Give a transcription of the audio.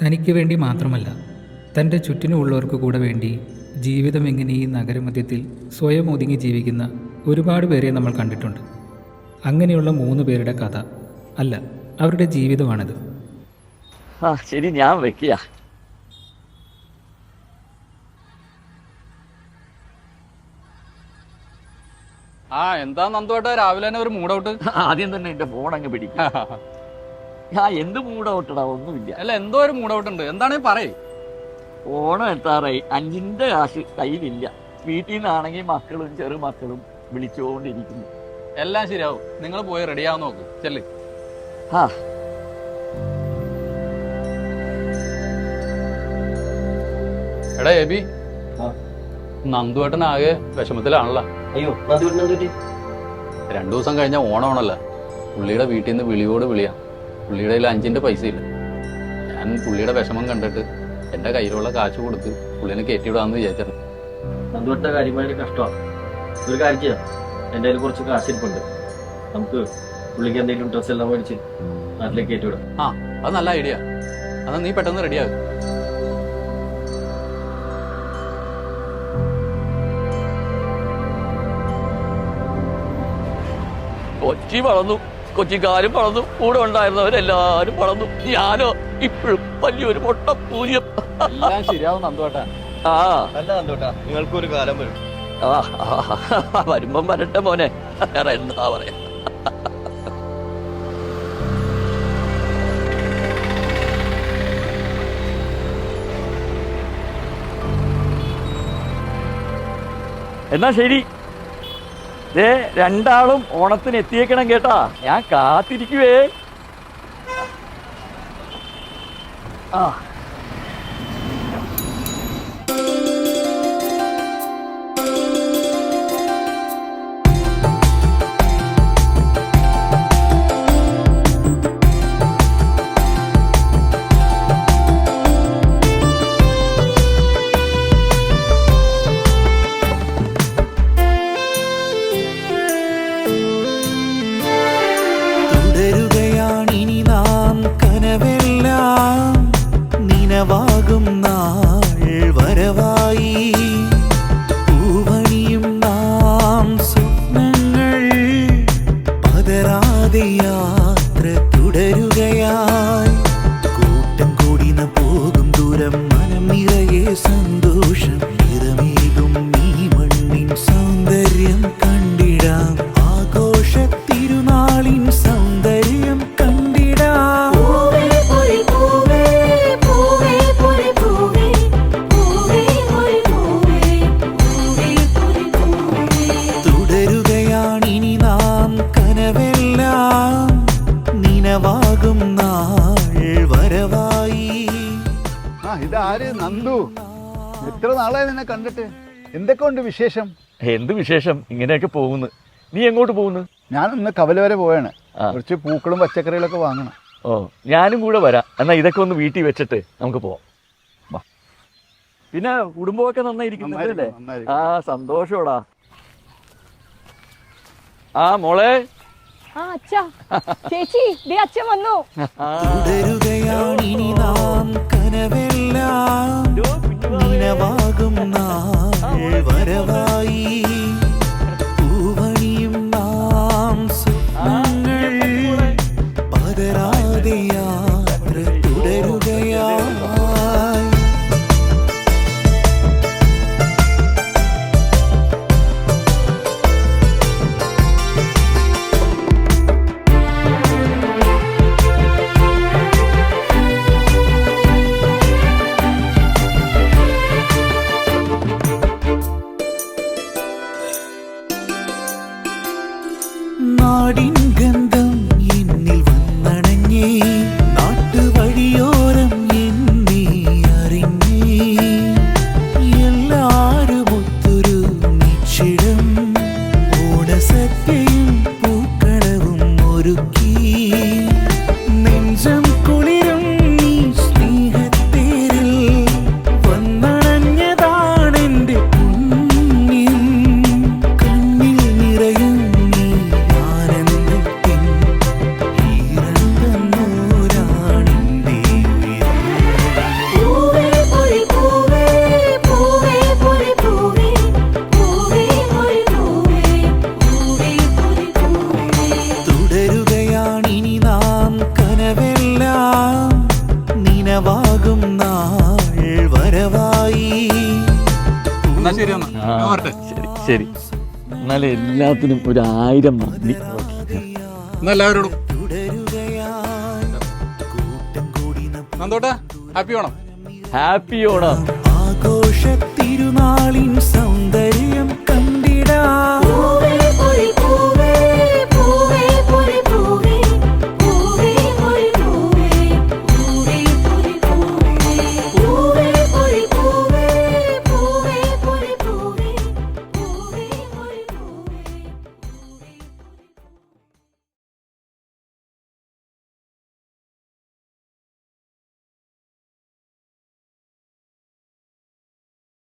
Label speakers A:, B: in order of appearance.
A: തനിക്ക് വേണ്ടി മാത്രമല്ല, തൻ്റെ ചുറ്റിനുമുള്ളവർക്ക് കൂടെ വേണ്ടി ജീവിതം എങ്ങനെ ഈ നഗരമധ്യത്തിൽ സ്വയം ഒതുങ്ങി ജീവിക്കുന്ന ഒരുപാട് പേരെ നമ്മൾ കണ്ടിട്ടുണ്ട്. അങ്ങനെയുള്ള 3 പേരുടെ കഥ അല്ല, അവരുടെ ജീവിതമാണിത്.
B: ശരി, ഞാൻ വെക്കുക.
C: എന്താ നന്ദുവേട്ടാ രാവിലെ തന്നെ ഒരു മൂഡൗട്ട്?
B: ആദ്യം തന്നെ എന്റെ ഫോൺ അങ്ങ് പിടിക്കും. എന്ത് മൂഡൗട്ടടാ? ഒന്നുമില്ല.
C: അല്ല, എന്തോ ഒരു മൂഡൗട്ട് ഉണ്ട്. എന്താണ് പറയേ?
B: ഓണം എത്താറായി, 5 കാശ് കയ്യിലില്ല. വീട്ടിൽ നിന്നാണെങ്കിൽ മക്കളും ചെറുമക്കളും വിളിച്ചുകൊണ്ടിരിക്കുന്നു.
C: എല്ലാം ശരിയാവും, നിങ്ങൾ പോയി റെഡിയാവാൻ നോക്ക്. ചെല്ല്. എടാ എബി, നന്ദുവേട്ടൻ ആകെ വിഷമത്തിലാണല്ലോ.
B: അയ്യോ,
C: 2 ദിവസം കഴിഞ്ഞ ഓണമാണല്ലോ. പുള്ളിയുടെ വീട്ടിൽ നിന്ന് വിളിയോട് വിളിയാ. പുള്ളിയുടെ കയ്യിൽ 5 പൈസ ഇല്ല. ഞാൻ പുള്ളിയുടെ വിഷമം കണ്ടിട്ട് എന്റെ കയ്യിലുള്ള കാശ് കൊടുത്ത് പുള്ളിനെ കയറ്റിവിടാന്ന് വിചാരിച്ചിട്ടുണ്ട്.
B: നന്ദുവേട്ട കാര്യമായിട്ട് കഷ്ടമാണ്. ഒരു കാര്യം ചെയ്യാം, എന്റെ കയ്യിൽ കുറച്ച് കാശിരിപ്പുണ്ട്. നമുക്ക് പുള്ളിക്ക് എന്തെങ്കിലും ഡ്രസ് എല്ലാം മേടിച്ച് നാട്ടിലേക്ക് കയറ്റിവിടാം.
C: അത് നല്ല ഐഡിയ. അതാ നീ പെട്ടെന്ന് റെഡിയാകും.
B: കൊച്ചി വളർന്നു, കൊച്ചിക്കാരും വളർന്നു, കൂടെ ഉണ്ടായിരുന്നവരെല്ലാരും വളർന്നു. ഞാനോ ഇപ്പോഴും വലിയൊരു പൊട്ടപ്പൂര്യം.
C: എല്ലാം ശരിയാവും നന്ദുവേട്ടാ.
D: അല്ല നന്ദുവേട്ടാ, നിങ്ങൾക്കൊരു കാലം വരും.
B: വരുമ്പം വരട്ടെ മോനെ, വേറെ എന്താ പറയാ. എന്നാ ശരി, രണ്ടാളും ഓണത്തിന് എത്തിയേക്കണം കേട്ടാ. ഞാൻ കാത്തിരിക്കുവേ.
E: വാകും നാൾ വരവായി, പൂവണിയും നാം സ്വപ്നങ്ങൾ പതരാതെ യാത്ര തുടരുകയായി. കൂട്ടം കൂടിന പോകും ദൂരം, മനം നിറയെ സന്തോഷം നിറമേകും ഈ മണ്ണിൻ സൗന്ദര്യം കണ്ടിടാം. ആഘോഷ തിരുനാളിൻ സൗന്ദര്യം കണ്ടിടാം. നിനവാകും നാൾ വരവായി.
D: ഇതാര് നന്ദു? എത്ര നാളായി നിന്നെ കണ്ടിട്ട്. എന്തൊക്കെ ഉണ്ട് വിശേഷം?
B: എന്ത് വിശേഷം, ഇങ്ങനെയൊക്കെ പോകുന്നു. നീ എങ്ങോട്ട് പോകുന്നു?
D: ഞാനൊന്ന് കവല വരെ പോവാണ്. കുറച്ച് പൂക്കളും പച്ചക്കറികളൊക്കെ വാങ്ങണം.
B: ഞാനും കൂടെ വരാം. എന്നാ ഇതൊക്കെ ഒന്ന് വീട്ടിൽ വെച്ചിട്ട് നമുക്ക് പോവാം. പിന്നെ കുടുംബമൊക്കെ നന്നായിരിക്കുന്നല്ലേ? സന്തോഷോടാ. മോളെ.
F: ചേച്ചി, അച്ഛൻ വന്നു.
E: തുടരുകയാണിനി നാം കനവെല്ലാം, നിനവാകും നാൾ വരവായി. പൂവണിയും നാം സ്വപ്നങ്ങൾ പതരാതെ യാത്ര തുടരുകയായി.
C: ശരി എന്നാ ഞാൻ വരട്ടെ.
B: ശരി ശരി. എന്നാലും എല്ലാത്തിനും 1000 നന്ദി.
C: എന്നാ എല്ലാവരോടും നന്ദോട്ടാ ഹാപ്പി ഓണം.
B: ഹാപ്പി ഓണം.
E: ആഘോഷ തിരുനാളിൻ സൗന്ദര്യം